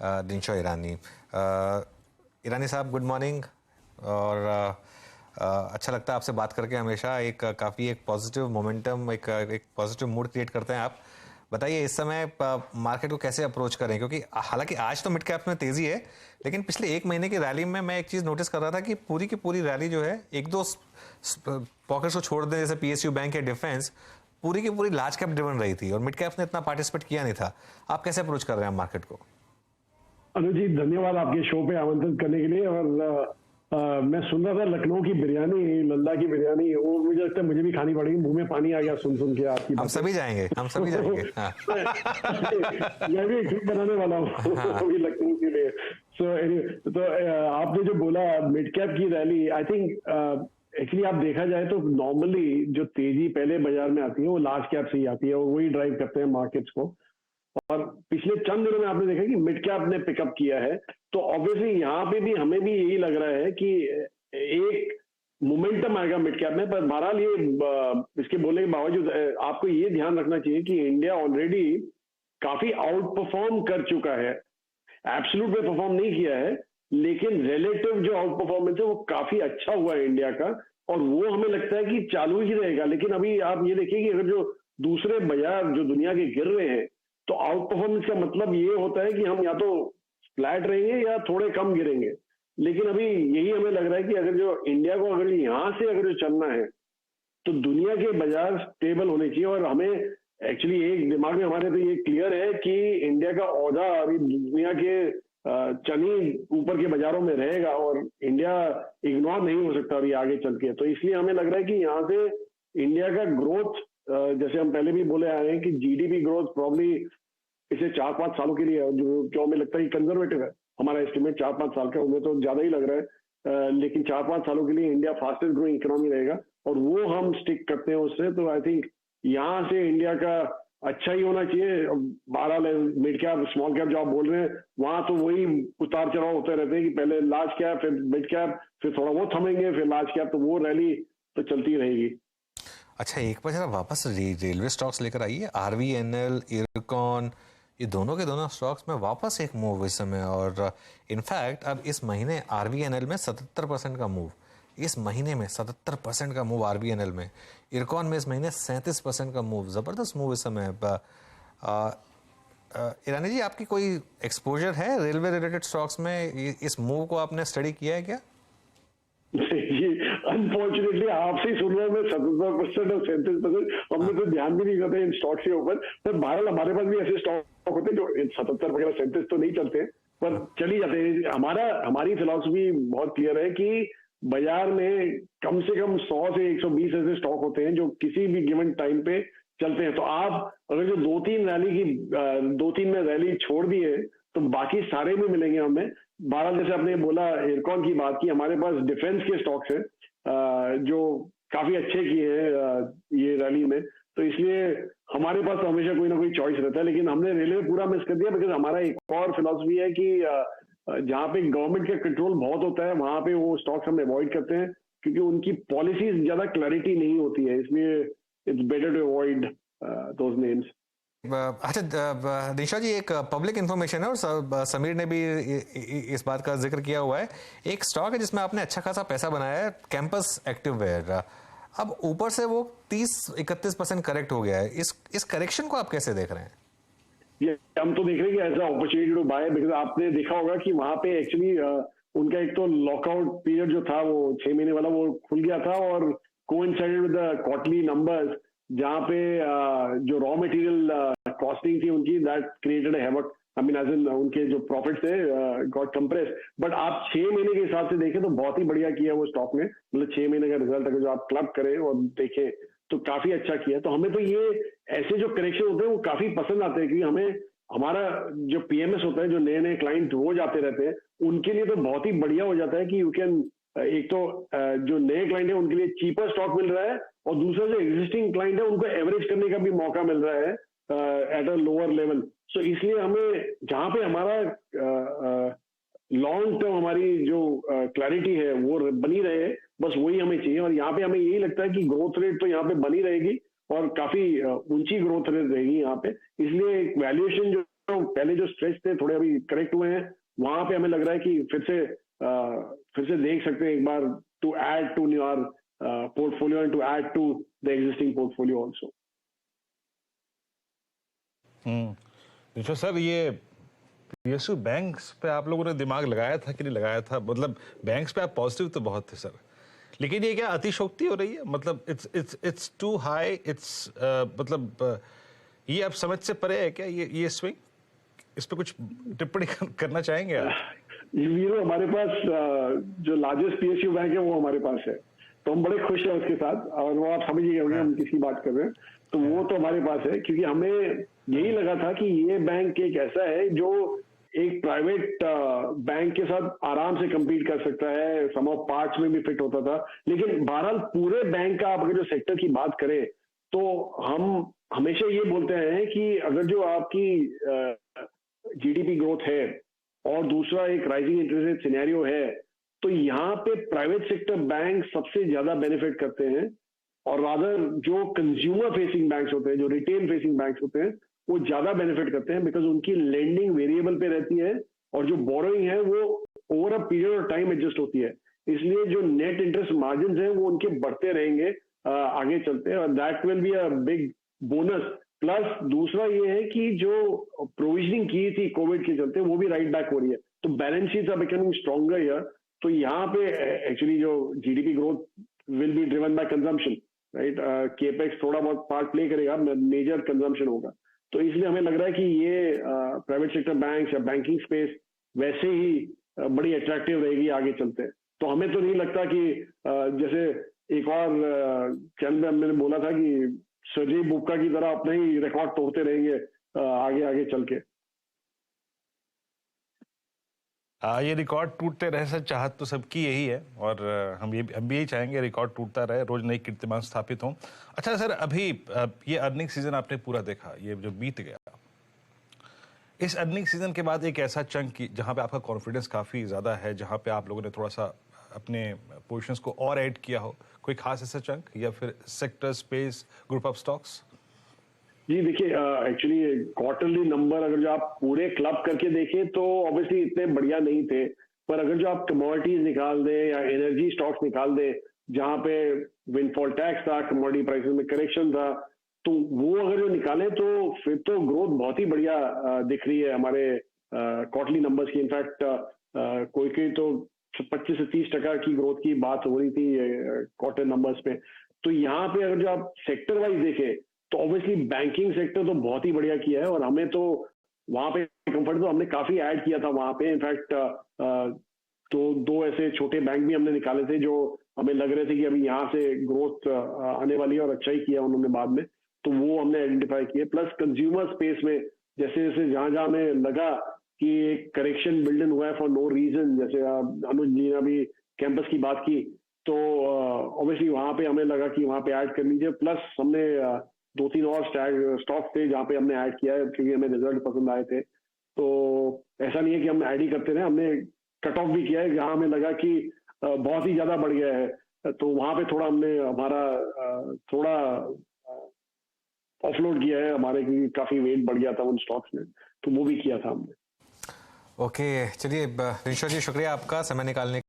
दिनशा ईरानी। ईरानी साहब, good morning. और अच्छा लगता है आपसे बात करके हमेशा। एक काफ़ी एक पॉजिटिव मोमेंटम, एक पॉजिटिव मूड क्रिएट करते हैं आप। बताइए इस समय मार्केट को कैसे अप्रोच करें, क्योंकि हालांकि आज तो मिड कैप में तेज़ी है, लेकिन पिछले एक महीने की रैली में मैं एक चीज़ नोटिस कर रहा था कि पूरी की पूरी रैली जो है, एक दो पॉकेट्स को छोड़ दें जैसे पीएसयू बैंक या डिफेंस, पूरी की पूरी लार्ज कैप ड्रिवन रही थी और मिड कैप ने इतना पार्टिसिपेट किया नहीं था। आप कैसे अप्रोच कर रहे हैं मार्केट को? अनुज जी, धन्यवाद आपके शो पे आमंत्रित करने के लिए। और मैं सुन रहा था लखनऊ की बिरयानी, लल्ला की बिरयानी, वो मुझे लगता है मुझे भी खानी पड़ेगी। मुंह में पानी आ गया सुन के आपकी। हम सभी जाएंगे, हम सभी जाएंगे। हाँ। मैं भी ट्रिप बनाने वाला हूँ अभी लखनऊ के लिए। तो आपने जो बोला मिड कैप की रैली, आई थिंक एक्चुअली आप देखा जाए तो नॉर्मली जो तेजी पहले बाजार में आती है वो लार्ज कैप से ही आती है और वही ड्राइव करते हैं मार्केट्स को। और पिछले चंद दिनों में आपने देखा कि मिड कैप ने पिकअप किया है, तो ऑब्वियसली यहाँ पे भी हमें भी यही लग रहा है कि एक मोमेंटम आएगा मिड कैप में। पर बहरहाल ये इसके बोलने के बावजूद आपको ये ध्यान रखना चाहिए कि इंडिया ऑलरेडी काफी आउट परफॉर्म कर चुका है। एब्सोल्यूट में परफॉर्म नहीं किया है, लेकिन रिलेटिव जो आउट परफॉर्मेंस है वो काफी अच्छा हुआ है इंडिया का, और वो हमें लगता है कि चालू ही रहेगा। लेकिन अभी आप ये देखिए कि अगर जो दूसरे बाजार जो दुनिया के गिर रहे हैं, तो आउट परफॉर्मेंस का मतलब ये होता है कि हम या तो फ्लैट रहेंगे या थोड़े कम गिरेंगे। लेकिन अभी यही हमें लग रहा है कि अगर जो इंडिया को अगर यहाँ से अगर जो चलना है, तो दुनिया के बाजार स्टेबल होने चाहिए। और हमें एक्चुअली एक दिमाग में हमारे तो ये क्लियर है कि इंडिया का औहदा अभी दुनिया के चनी ऊपर के बाजारों में रहेगा और इंडिया इग्नोर नहीं हो सकता अभी आगे चल के। तो इसलिए हमें लग रहा है कि यहाँ से इंडिया का ग्रोथ, जैसे हम पहले भी बोले आए हैं कि जीडीपी ग्रोथ प्रॉब्ली इसे 4-5 सालों के लिए, जो हमें लगता है कि कंजर्वेटिव है हमारा एस्टिमेट 4-5 साल का, उन्हें तो ज्यादा ही लग रहा है, लेकिन 4-5 सालों के लिए इंडिया फास्टेस्ट ग्रोइंग इकोनॉमी रहेगा और वो हम स्टिक करते हैं उससे। तो आई थिंक यहाँ से इंडिया का अच्छा ही होना चाहिए। 12 मिड कैप स्मॉल कैप जो आप बोल रहे हैं, वहां तो वही उतार चढ़ाव होते रहते हैं कि पहले लार्ज कैप, फिर मिड कैप, फिर थोड़ा वो थमेंगे, फिर लार्ज कैप, तो वो रैली तो चलती रहेगी। अच्छा, एक बार जरा वापस रेलवे स्टॉक्स लेकर आइए। आरवीएनएल, इरकॉन, ये दोनों के दोनों स्टॉक्स में वापस एक मूव इस समय। और इनफैक्ट अब इस महीने आरवीएनएल में 77% का मूव, इस महीने में 77% का मूव आरवीएनएल में। इरकॉन में इस महीने 37% का मूव, जबरदस्त मूव इस समय। ईरानी जी, आपकी कोई एक्सपोजर है रेलवे रिलेटेड स्टॉक्स में? इस मूव को आपने स्टडी किया है क्या? जी, अनफॉर्चुनेटली आपसे ही सुन रहा हूँ मैं। 77% और 37% हमने तो ध्यान भी नहीं करते इन स्टॉक के ऊपर। पर बहरहाल हमारे पास भी ऐसे स्टॉक होते हैं जो 77 वगैरह 37 तो नहीं चलते, पर चली जाते हैं। हमारी फिलॉसफी बहुत क्लियर है कि बाजार में कम से कम 100 से 120 ऐसे स्टॉक होते हैं जो किसी भी गिवन टाइम पे चलते हैं। तो आप अगर जो 2-3 में रैली छोड़ दी है, तो बाकी सारे में मिलेंगे हमें। 12 जैसे आपने बोला इरकॉन की बात की, हमारे पास डिफेंस के स्टॉक्स हैं जो काफी अच्छे किए हैं ये रैली में। तो इसलिए हमारे पास तो हमेशा कोई ना कोई चॉइस रहता है, लेकिन हमने रेलवे पूरा मिस कर दिया। बिकॉज हमारा एक और फिलॉसफी है कि जहाँ पे गवर्नमेंट का कंट्रोल बहुत होता है, वहां पे वो स्टॉक्स हम अवॉइड करते हैं, क्योंकि उनकी पॉलिसीज ज्यादा क्लैरिटी नहीं होती है। इसलिए it's better to avoid those names. अच्छा दिशा जी, एक पब्लिक इन्फॉर्मेशन है और समीर ने भी इस बात का जिक्र किया हुआ है। एक स्टॉक है जिसमें आपने अच्छा खासा पैसा बनाया है, कैंपस एक्टिववेयर। अब ऊपर से वो 30-31% करेक्ट हो गया है। इस करेक्शन को आप कैसे देख रहे हैं? ये हम तो देख रहे हैं कि ऐसा अपॉर्चुनिटी टू बाय, बिकॉज आपने देखा होगा कि वहां पे एक्चुअली उनका एक तो लॉकआउट पीरियड जो था वो 6 महीने वाला वो खुल गया था और coincided with the quarterly numbers, जहाँ पे जो रॉ मटेरियल कॉस्टिंग थी उनकी, that created havoc. I mean as in उनके जो प्रॉफिट थे गॉट कंप्रेस। बट आप 6 महीने के हिसाब से देखें तो बहुत ही बढ़िया किया वो स्टॉक ने। मतलब 6 महीने का रिजल्ट अगर जो आप क्लब करें और देखें तो काफी अच्छा किया। तो हमें तो ये ऐसे जो करेक्शन होते हैं वो काफी पसंद आते हैं, क्योंकि हमें हमारा जो पीएमएस होता है, जो नए नए क्लाइंट रोज आते रहते हैं, उनके लिए तो बहुत ही बढ़िया हो जाता है कि यू कैन, एक तो जो नए क्लाइंट है उनके लिए चीपर स्टॉक मिल रहा है, और दूसरा जो एग्जिस्टिंग क्लाइंट है उनको एवरेज करने का भी मौका मिल रहा है एट अ लोअर लेवल। सो इसलिए हमें जहां पे हमारा लॉन्ग टर्म हमारी जो क्लैरिटी है वो बनी रहे, बस वही हमें चाहिए। और यहाँ पे हमें यही लगता है कि ग्रोथ रेट तो यहाँ पे बनी रहेगी और काफी ऊंची ग्रोथ रेट रहेगी यहाँ पे। इसलिए वैल्यूएशन जो जो पहले जो स्ट्रेच थे थोड़े अभी करेक्ट हुए हैं, वहां पे हमें लग रहा है कि फिर से देख सकते हैं एक बार to add to your portfolio and to add to the existing portfolio also. Nisha sir, ये पीएसयू बैंक्स पे आप लोगों ने दिमाग लगाया था कि नहीं लगाया था? मतलब बैंक्स पे आप पॉजिटिव तो बहुत थे सर, लेकिन ये क्या अतिशोक्ति हो रही है? मतलब इट्स टू हाई, मतलब ये आप समझ से परे है क्या ये स्विंग? इस पे कुछ टिप्पणी करना चाहेंगे आप? वीरो, हमारे पास जो लार्जेस्ट पीएसयू बैंक है वो हमारे पास है, तो हम बड़े खुश हैं उसके साथ। और वो आप समझ गए होंगे हम किसकी बात कर रहे हैं। तो वो तो हमारे पास है, क्योंकि हमें यही लगा था कि ये बैंक एक ऐसा है जो एक प्राइवेट बैंक के साथ आराम से compete कर सकता है, सम ऑफ पार्ट्स में भी फिट होता था। लेकिन बहरहाल पूरे बैंक का आप अगर जो सेक्टर की बात करें तो हम हमेशा ये बोलते हैं कि अगर जो आपकी जीडीपी ग्रोथ है और दूसरा एक राइजिंग इंटरेस्ट रेट सिनेरियो है, तो यहाँ पे प्राइवेट सेक्टर बैंक सबसे ज्यादा बेनिफिट करते हैं। और रादर जो कंज्यूमर फेसिंग बैंक्स होते हैं, जो रिटेल फेसिंग बैंक्स होते हैं, वो ज्यादा बेनिफिट करते हैं, बिकॉज उनकी लेंडिंग वेरिएबल पे रहती है और जो बोरोइंग है वो over a period of time adjust होती है। इसलिए जो नेट इंटरेस्ट मार्जिन है वो उनके बढ़ते रहेंगे आगे चलते, और that will be a big bonus. Plus दूसरा ये है कि जो प्रोविजनिंग की थी कोविड के चलते वो भी राइट बैक हो रही है, तो balance sheets are becoming stronger here. तो यहाँ पे एक्चुअली जो GDP growth will be driven by consumption, right. Capex थोड़ा बहुत पार्ट प्ले करेगा, मेजर कंजम्पशन होगा। तो इसलिए हमें लग रहा है कि ये प्राइवेट सेक्टर बैंक या बैंकिंग स्पेस वैसे ही बड़ी अट्रैक्टिव रहेगी आगे चलते। तो हमें तो नहीं लगता कि जैसे एक और चैनल में हमने बोला था कि सर्जी बुक्का की तरह अपने ही रिकॉर्ड तोड़ते रहेंगे आगे आगे चल के। ये रिकॉर्ड टूटते रहे सर, चाहत तो सबकी यही है, और हम भी यही चाहेंगे रिकॉर्ड टूटता रहे, रोज नई कीर्तिमान स्थापित हों। अच्छा सर, अभी ये अर्निंग सीजन आपने पूरा देखा, ये जो बीत गया, इस अर्निंग सीजन के बाद एक ऐसा चंक जहां पे आपका कॉन्फिडेंस काफी ज्यादा है, जहां पे आप लोगों ने थोड़ा सा अपने पोजीशंस को और ऐड किया हो, कोई खास ऐसा चंक या फिर sector, space, group of stocks? जी देखिए, एक्चुअली क्वार्टरली नंबर अगर जो आप पूरे क्लब करके देखें तो ऑब्वियसली इतने बढ़िया नहीं थे, पर अगर जो आप कमोडिटीज निकाल दें या एनर्जी स्टॉक्स निकाल दें जहां पे विंडफॉल टैक्स था, कमोडिटी प्राइसेस में करेक्शन था, तो वो अगर जो निकालें तो फिर तो ग्रोथ बहुत ही बढ़िया दिख रही है हमारे क्वार्टरली नंबर्स की। इनफैक्ट कोई तो 25 से 30% की ग्रोथ की बात हो रही थी क्वार्टर नंबर्स पे। तो यहाँ पे अगर जो आप सेक्टर वाइज देखें तो ऑब्वियसली बैंकिंग सेक्टर तो बहुत ही बढ़िया किया है, और हमें तो वहां पे कंफर्ट तो हमने काफी ऐड किया था वहां पे। इनफैक्ट तो दो ऐसे छोटे बैंक भी हमने निकाले थे जो हमें लग रहे थे कि अभी यहाँ से ग्रोथ आने वाली है, और अच्छा ही किया उन्होंने बाद में, तो वो हमने आइडेंटिफाई किए। प्लस कंज्यूमर स्पेस में जैसे जैसे जहां जहां हमें लगा कि एक करेक्शन बिल्डन हुआ है फॉर नो रीजन, जैसे अनुज जी ने अभी कैंपस की बात की, तो ऑब्वियसली वहां पे हमें लगा कि वहां पे ऐड कर लीजिए। प्लस हमने 2-3 और स्टॉक थे जहां पे हमने ऐड किया है क्योंकि हमें रिजल्ट पसंद आए थे। तो ऐसा नहीं है कि हम ऐड ही करते रहे, हमने कट ऑफ भी किया है जहां हमें लगा कि बहुत ही ज्यादा बढ़ गया है, तो वहां पे थोड़ा हमने हमारा थोड़ा ऑफलोड किया है हमारे, की काफी वेट बढ़ गया था उन स्टॉक्स में, तो वो भी किया था हमने। ओके, चलिए ऋषभ जी, शुक्रिया आपका समय निकालने